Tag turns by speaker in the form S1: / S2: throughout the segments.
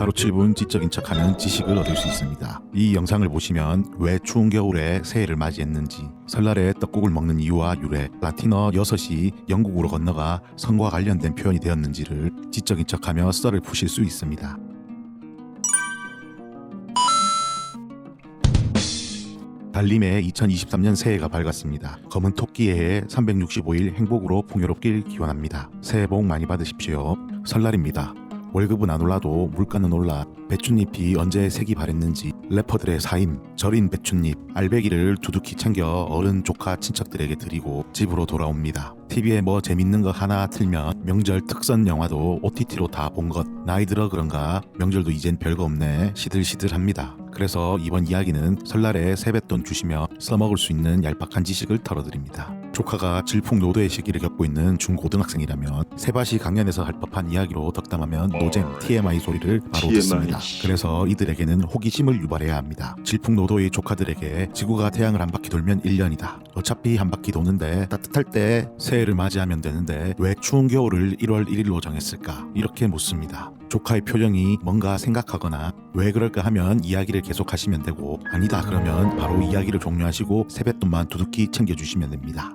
S1: 하루 7분 지적인 척하면 지식을 얻을 수 있습니다. 이 영상을 보시면 왜 추운 겨울에 새해를 맞이했는지, 설날에 떡국을 먹는 이유와 유래, 라틴어 6이 영국으로 건너가 성과 관련된 표현이 되었는지를 지적인 척하며 썰을 푸실 수 있습니다. 달림의 2023년 새해가 밝았습니다. 검은 토끼의 해 365일 행복으로 풍요롭길 기원합니다. 새해 복 많이 받으십시오. 설날입니다. 월급은 안 올라도 물가는 올라 배춧잎이 언제 색이 바랬는지 래퍼들의 사임, 절인 배춧잎, 알배기를 두둑히 챙겨 어른, 조카, 친척들에게 드리고 집으로 돌아옵니다. TV에 뭐 재밌는 거 하나 틀면 명절 특선 영화도 OTT로 다 본 것. 나이 들어 그런가 명절도 이젠 별거 없네 시들시들합니다. 그래서 이번 이야기는 설날에 세뱃돈 주시며 써먹을 수 있는 얄팍한 지식을 털어드립니다. 조카가 질풍노도의 시기를 겪고 있는 중고등학생이라면 세바시 강연에서 할 법한 이야기로 덕담하면 노잼 TMI 소리를 바로 듣습니다. 그래서 이들에게는 호기심을 유발해야 합니다. 질풍노도의 조카들에게 지구가 태양을 한 바퀴 돌면 1년이다. 어차피 한 바퀴 도는데 따뜻할 때 새해를 맞이하면 되는데 왜 추운 겨울을 1월 1일로 정했을까? 이렇게 묻습니다. 조카의 표정이 뭔가 생각하거나 왜 그럴까 하면 이야기를 계속하시면 되고, 아니다 그러면 바로 이야기를 종료하시고 세뱃돈만 두둑히 챙겨주시면 됩니다.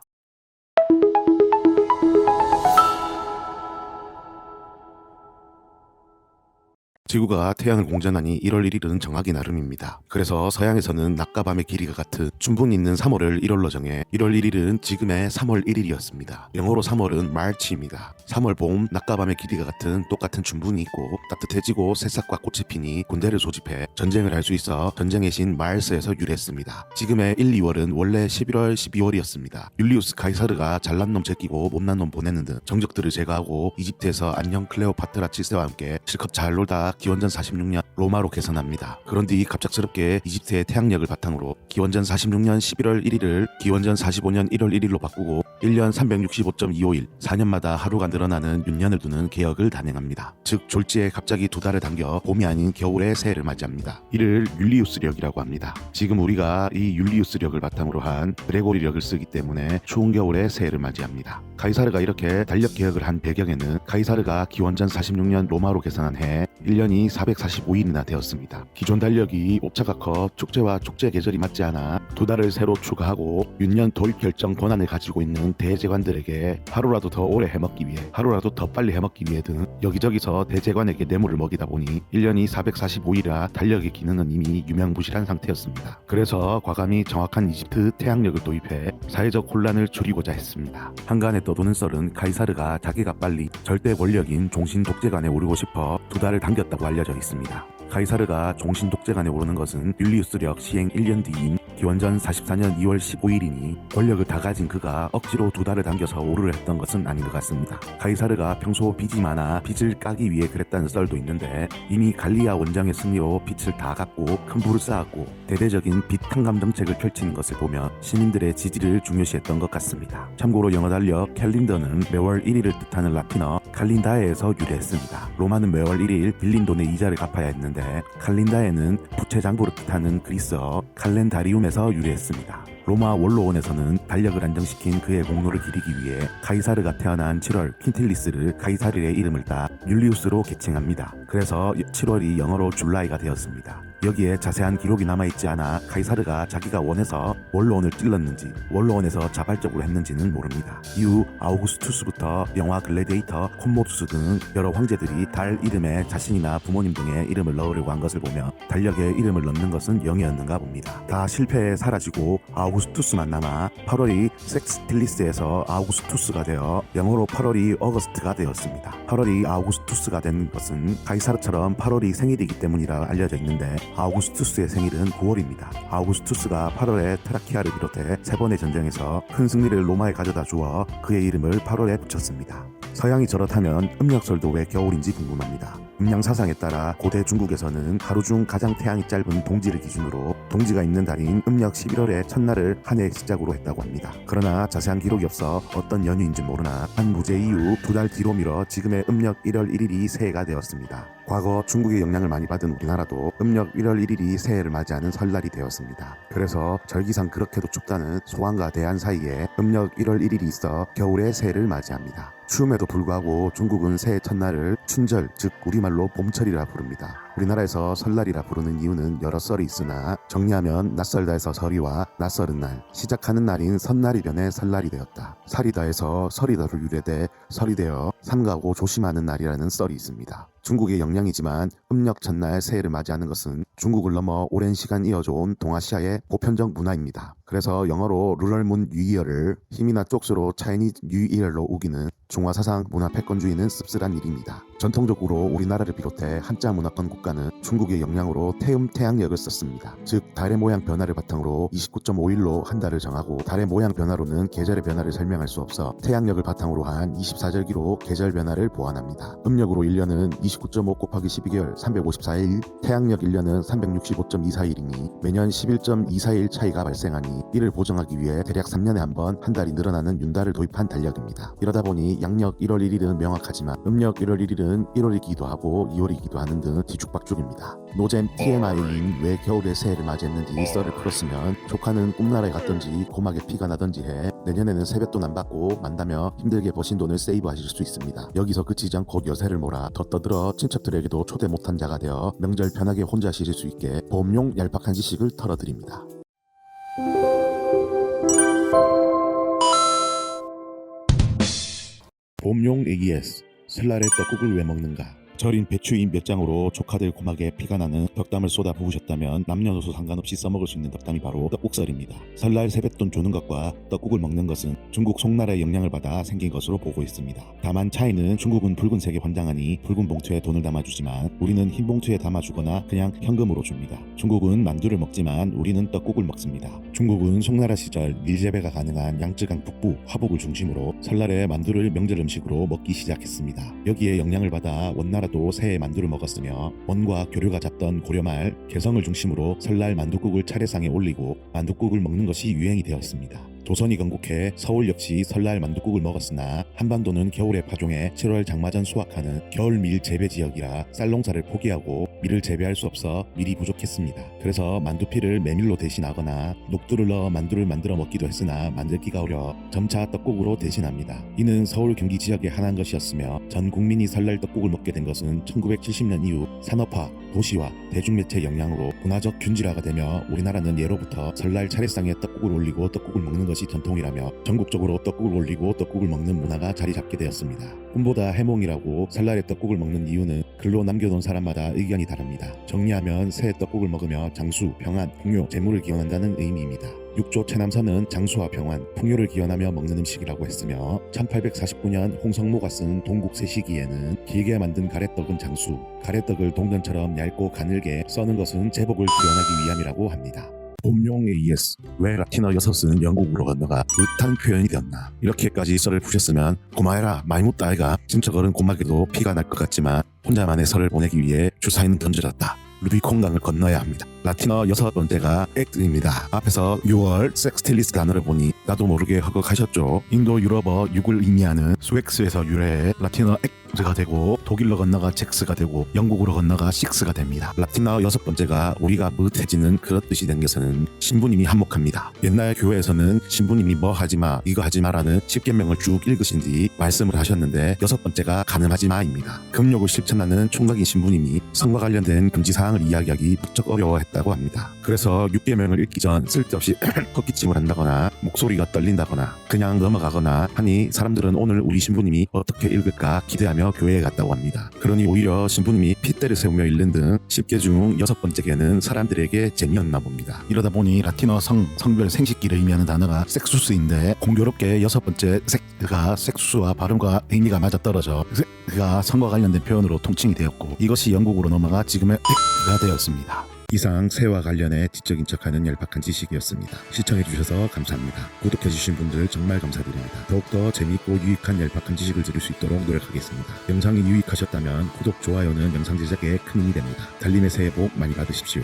S1: 지구가 태양을 공전하니 1월 1일은 정하기 나름입니다. 그래서 서양에서는 낮과 밤의 길이가 같은 춘분 있는 3월을 1월로 정해 1월 1일은 지금의 3월 1일이었습니다. 영어로 3월은 March입니다. 3월 봄, 낮과 밤의 길이가 같은 똑같은 춘분이 있고 따뜻해지고 새싹과 꽃이 피니 군대를 소집해 전쟁을 할 수 있어 전쟁의 신 마르스에서 유래했습니다. 지금의 1, 2월은 원래 11월, 12월이었습니다. 율리우스 카이사르가 잘난 놈 제끼고 못난 놈 보내는 등 정적들을 제거하고 이집트에서 안녕 클레오파트라 7세와 함께 실컷 잘 놀다 기원전 46년 로마로 개선합니다. 그런 뒤 갑작스럽게 이집트의 태양력을 바탕으로 기원전 46년 11월 1일을 기원전 45년 1월 1일로 바꾸고 1년 365.25일 4년마다 하루가 늘어나는 윤년을 두는 개혁을 단행합니다. 즉 졸지에 갑자기 2달을 당겨 봄이 아닌 겨울의 새해를 맞이합니다. 이를 율리우스력이라고 합니다. 지금 우리가 이 율리우스력을 바탕으로 한 그레고리력을 쓰기 때문에 추운 겨울의 새해를 맞이합니다. 카이사르가 이렇게 달력 개혁을 한 배경에는 카이사르가 기원전 46년 로마로 개선한 해 1년이 445일이나 되었습니다. 기존 달력이 오차가 커 축제와 축제 계절이 맞지 않아 2달을 새로 추가하고 윤년 도입 결정 권한을 가지고 있는 대제관들에게 하루라도 더 오래 해먹기 위해, 하루라도 더 빨리 해먹기 위해 등 여기저기서 대제관에게 뇌물을 먹이다 보니 1년이 445일이라 달력의 기능은 이미 유명무실한 상태였습니다. 그래서 과감히 정확한 이집트 태양력을 도입해 사회적 혼란을 줄이고자 했습니다. 한간에 떠도는 썰은 카이사르가 자기가 빨리 절대 권력인 종신 독재관에 오르고 싶어 2달을 당겼다고 알려져 있습니다. 카이사르가 종신 독재관에 오르는 것은 율리우스력 시행 1년 뒤인 기원전 44년 2월 15일이니 권력을 다 가진 그가 억지로 2달을 당겨서 오르려 했던 것은 아닌 것 같습니다. 카이사르가 평소 빚이 많아 빚을 까기 위해 그랬다는 썰도 있는데 이미 갈리아 원정의 승리로 빚을 다 갚고 큰 부를 쌓았고 대대적인 빚 탕감 정책을 펼치는 것을 보며 시민들의 지지를 중요시했던 것 같습니다. 참고로 영어 달력 캘린더는 매월 1일을 뜻하는 라틴어 칼린다에에서 유래했습니다. 로마는 매월 1일 빌린 돈의 이자를 갚아야 했는데 칼린다에는 부채 장부를 뜻하는 그리스어 칼렌다리움에서 유래했습니다. 로마 원로원에서는 달력을 안정시킨 그의 공로를 기리기 위해 카이사르가 태어난 7월 퀸틸리스를 카이사르의 이름을 따 율리우스로 개칭합니다. 그래서 7월이 영어로 줄라이가 되었습니다. 여기에 자세한 기록이 남아있지 않아 카이사르가 자기가 원해서 원로원을 찔렀는지 원로원에서 자발적으로 했는지는 모릅니다. 이후 아우구스투스부터 영화 글래디에이터, 콤모두스 등 여러 황제들이 달 이름에 자신이나 부모님 등의 이름을 넣으려고 한 것을 보며 달력에 이름을 넣는 것은 영이었는가 봅니다. 다 실패해 사라지고 아우구스투스만 남아 8월이 섹스틸리스에서 아우구스투스가 되어 영어로 8월이 어거스트가 되었습니다. 8월이 아우구스투스가 된 것은 카이사르처럼 8월이 생일이기 때문이라 알려져 있는데 아우구스투스의 생일은 9월입니다. 아우구스투스가 8월에 트라키아를 비롯해 3번의 전쟁에서 큰 승리를 로마에 가져다 주어 그의 이름을 8월에 붙였습니다. 서양이 저렇다면 음력설도 왜 겨울인지 궁금합니다. 음양 사상에 따라 고대 중국에서는 하루 중 가장 태양이 짧은 동지를 기준으로 동지가 있는 달인 음력 11월의 첫날을 한 해의 시작으로 했다고 합니다. 그러나 자세한 기록이 없어 어떤 연유인지 모르나 한 무제 이후 2달 뒤로 미뤄 지금의 음력 1월 1일이 새해가 되었습니다. 과거 중국의 영향을 많이 받은 우리나라도 음력 1월 1일이 새해를 맞이하는 설날이 되었습니다. 그래서 절기상 그렇게도 춥다는 소환과 대한 사이에 음력 1월 1일이 있어 겨울의 새해를 맞이합니다. 추움에도 불구하고 중국은 새해 첫날을 춘절, 즉 우리말로 봄철이라 부릅니다. 우리나라에서 설날이라 부르는 이유는 여러 썰이 있으나 정리하면 낯설다에서 설이와 낯설은 날, 시작하는 날인 선날이 변해 설날이 되었다. 살이다에서 설이다로 유래돼 설이 되어 삼가고 조심하는 날이라는 썰이 있습니다. 중국의 영향이지만 음력 첫날 새해를 맞이하는 것은 중국을 넘어 오랜 시간 이어져온 동아시아의 보편적 문화입니다. 그래서 영어로 루럴문 뉴이어를 힘이나 쪽수로 차이니즈 뉴이어로 우기는 중화사상 문화 패권주의는 씁쓸한 일입니다. 전통적으로 우리나라를 비롯해 한자 문화권 국가는 중국의 영향으로 태양력을 썼습니다. 즉 달의 모양 변화를 바탕으로 29.5일로 한 달을 정하고 달의 모양 변화로는 계절의 변화를 설명할 수 없어 태양력을 바탕으로 한 24절기로 계절 변화를 보완합니다. 음력으로 1년은 29.5 곱하기 12개월 354일, 태양력 1년은 365.24일이니 매년 11.24일 차이가 발생하니 이를 보정하기 위해 대략 3년에 한 번 한 달이 늘어나는 윤달을 도입한 달력입니다. 이러다 보니 양력 1월 1일은 명확하지만 음력 1월 1일은 1월이기도 하고 2월이기도 하는 등 뒤죽박죽입니다. 노잼 TMI인 왜 겨울에 새해를 맞이했는지 썰을 풀었으면 조카는 꿈나라에 갔던지 고막에 피가 나던지 해 내년에는 세뱃돈 안 받고 만다며 힘들게 버신 돈을 세이브하실 수 있습니다. 여기서 그치지 않고 여세를 몰아 더 떠들어 친척들에게도 초대 못한 자가 되어 명절 편하게 혼자 쉬실 수 있게 보험용 얄팍한 지식을 털어드립니다. 보험용 AES 설날에 떡국을 왜 먹는가? 절인 배추잎 몇 장으로 조카들 고막에 피가 나는 덕담을 쏟아 부으셨다면 남녀노소 상관없이 써먹을 수 있는 덕담이 바로 떡국설입니다. 설날 세뱃돈 주는 것과 떡국을 먹는 것은 중국 송나라의 영향을 받아 생긴 것으로 보고 있습니다. 다만 차이는 중국은 붉은색에 환장하니 붉은 봉투에 돈을 담아주지만 우리는 흰 봉투에 담아주거나 그냥 현금으로 줍니다. 중국은 만두를 먹지만 우리는 떡국을 먹습니다. 중국은 송나라 시절 밀재배가 가능한 양쯔강 북부 화북을 중심으로 설날에 만두를 명절 음식으로 먹기 시작했습니다. 여기에 영향을 받아 원나라 도 새해 만두를 먹었으며 원과 교류가 잡던 고려말 개성을 중심으로 설날 만둣국을 차례상에 올리고 만둣국을 먹는 것이 유행이 되었습니다. 조선이 건국해 서울 역시 설날 만둣국을 먹었으나 한반도는 겨울에 파종해 7월 장마전 수확하는 겨울밀 재배 지역이라 쌀농사를 포기하고 밀을 재배할 수 없어 밀이 부족했습니다. 그래서 만두피를 메밀로 대신하거나 녹두를 넣어 만두를 만들어 먹기도 했으나 만들기가 어려 점차 떡국으로 대신합니다. 이는 서울 경기 지역에 한한 것이었으며 전 국민이 설날 떡국을 먹게 된 것은 1970년 이후 산업화, 도시화, 대중매체 영향으로 문화적 균질화가 되며 우리나라는 예로부터 설날 차례상에 떡국을 올리고 떡국을 먹는 것이 전통이라며 전국적으로 떡국을 올리고 떡국을 먹는 문화가 자리 잡게 되었습니다. 꿈보다 해몽이라고 설날에 떡국을 먹는 이유는 글로 남겨놓은 사람마다 의견이 다릅니다. 정리하면 새해 떡국을 먹으며 장수, 평안, 풍요, 재물을 기원한다는 의미입니다. 육조 최남선은 장수와 평안, 풍요를 기원하며 먹는 음식이라고 했으며 1849년 홍성모가 쓴 동국세시기에는 길게 만든 가래떡은 장수, 가래떡을 동전처럼 얇고 가늘게 써는 것은 제복을 기원하기 위함이라고 합니다. 봄용 AES 왜 라틴어 6은 영국으로 건너가 의탄 표현이 되었나? 이렇게까지 썰을 푸셨으면 고마해라 많이 묻다 아이가 친척어른 고막에도 피가 날 것 같지만 혼자만의 설을 보내기 위해 주사위는 던져졌다. 루비콘강을 건너야 합니다. 라틴어 6번째가 액트입니다. 앞에서 6월 섹스틸리스 단어를 보니 나도 모르게 허걱하셨죠. 인도 유럽어 6을 의미하는 스웩스에서 유래해 라틴어 액트가 되고 독일로 건너가 잭스가 되고 영국으로 건너가 식스가 됩니다. 라틴어 6번째가 우리가 무해지는 그런 뜻이 된 것은 신부님이 한몫합니다. 옛날 교회에서는 신부님이 뭐 하지마 이거 하지마라는 10계명을 쭉 읽으신 뒤 말씀을 하셨는데 6번째가 가늠하지 마입니다. 금욕을 실천하는 총각인 신부님이 성과 관련된 금지사항을 이야기하기 무척 어려워했다고 합니다. 그래서 6계명을 읽기 전 쓸데없이 헛기침을 한다거나 목소리가 떨린다거나 그냥 넘어가거나 하니 사람들은 오늘 우리 신부님이 어떻게 읽을까 기대하며 교회에 갔다고 합니다. 그러니 오히려 신부님이 핏대를 세우며 읽는 등 10계 중 6번째게는 사람들에게 재미없나 봅니다. 이러다 보니 라틴어 성별 생식기를 의미하는 단어가 섹수스인데 공교롭게 6번째 섹가 섹수스와 발음과 의미가 맞아떨어져 섹가 성과 관련된 표현으로 통칭이 되었고 이것이 영국으로 넘어가 지금의 섹가 되었습니다. 이상 새해와 관련해 지적인 척하는 얄팍한 지식이었습니다. 시청해주셔서 감사합니다. 구독해주신 분들 정말 감사드립니다. 더욱더 재미있고 유익한 얄팍한 지식을 들을 수 있도록 노력하겠습니다. 영상이 유익하셨다면 구독, 좋아요는 영상 제작에 큰 힘이 됩니다. 달님의 새해 복 많이 받으십시오.